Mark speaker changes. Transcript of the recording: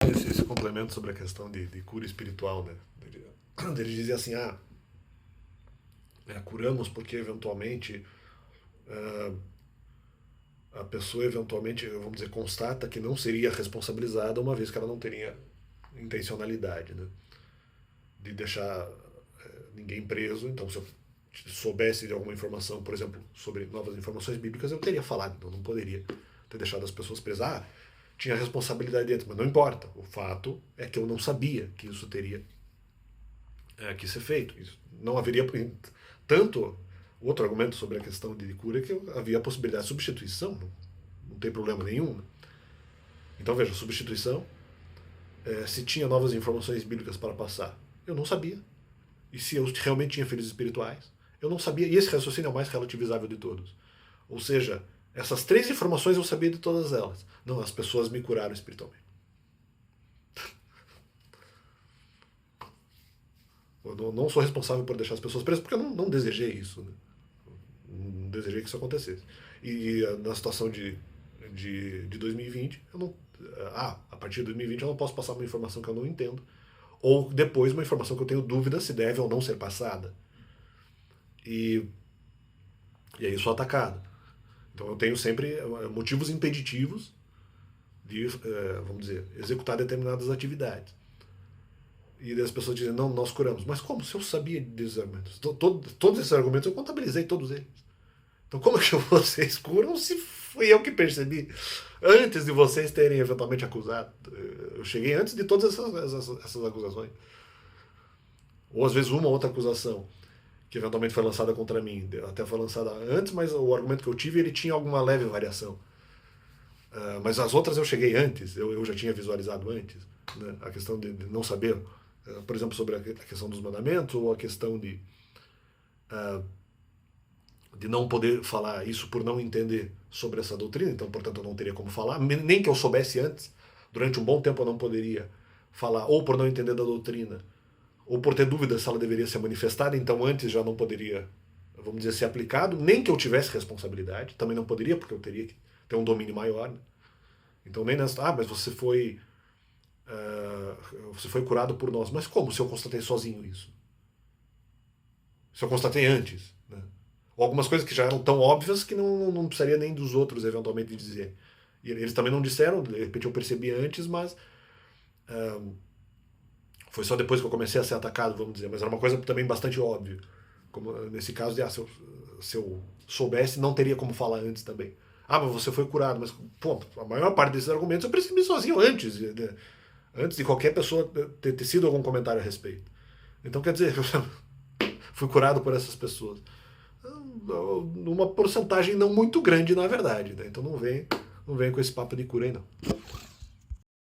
Speaker 1: Esse complemento sobre a questão de cura espiritual, né? Ele dizia assim, curamos porque eventualmente a pessoa eventualmente, vamos dizer, constata que não seria responsabilizada uma vez que ela não teria intencionalidade, né? De deixar ninguém preso. Então, se eu soubesse de alguma informação, por exemplo, sobre novas informações bíblicas, eu teria falado, então não poderia ter deixado as pessoas presas. Tinha responsabilidade dentro, mas não importa. O fato é que eu não sabia que isso teria que ser feito. Isso não haveria tanto outro argumento sobre a questão de cura é que havia a possibilidade de substituição, não tem problema nenhum. Né? Então veja, substituição, se tinha novas informações bíblicas para passar, eu não sabia. E se eu realmente tinha filhos espirituais, eu não sabia. E esse raciocínio é o mais relativizável de todos. Ou seja, essas três informações eu sabia de todas elas. Não, as pessoas me curaram espiritualmente. Eu não sou responsável por deixar as pessoas presas, porque eu não desejei isso. Né? Não desejei que isso acontecesse. E na situação de 2020, eu não. A partir de 2020 eu não posso passar uma informação que eu não entendo. Ou depois uma informação que eu tenho dúvida se deve ou não ser passada. E, e aí eu sou atacado. Então eu tenho sempre motivos impeditivos de, vamos dizer, executar determinadas atividades. E as pessoas dizem, não, nós curamos. Mas como? Se eu sabia desses argumentos? Todos esses argumentos eu contabilizei todos eles. Então como é que vocês curam se fui eu que percebi? Antes de vocês terem eventualmente acusado. Eu cheguei antes de todas essas acusações. Ou às vezes uma ou outra acusação que eventualmente foi lançada contra mim. Até foi lançada antes, mas o argumento que eu tive ele tinha alguma leve variação. Mas as outras eu cheguei antes, eu já tinha visualizado antes. Né? A questão de não saber, por exemplo, sobre a questão dos mandamentos, ou a questão de não poder falar isso por não entender sobre essa doutrina, então, portanto, eu não teria como falar, nem que eu soubesse antes, durante um bom tempo eu não poderia falar, ou por não entender da doutrina, ou por ter dúvidas se ela deveria ser manifestada, então antes já não poderia, vamos dizer, ser aplicado, nem que eu tivesse responsabilidade, também não poderia, porque eu teria que ter um domínio maior. Né? Então nem nessa, mas você foi curado por nós. Mas como se eu constatei sozinho isso? Se eu constatei antes? Né? Ou algumas coisas que já eram tão óbvias que não precisaria nem dos outros eventualmente dizer. E eles também não disseram, de repente eu percebi antes, mas foi só depois que eu comecei a ser atacado, vamos dizer. Mas era uma coisa também bastante óbvia. Como nesse caso de, se eu soubesse, não teria como falar antes também. Mas você foi curado, mas pô, a maior parte desses argumentos eu percebi sozinho antes de qualquer pessoa ter sido algum comentário a respeito. Então quer dizer, fui curado por essas pessoas. Numa porcentagem não muito grande, na verdade. Né? Então não vem com esse papo de cura aí, não.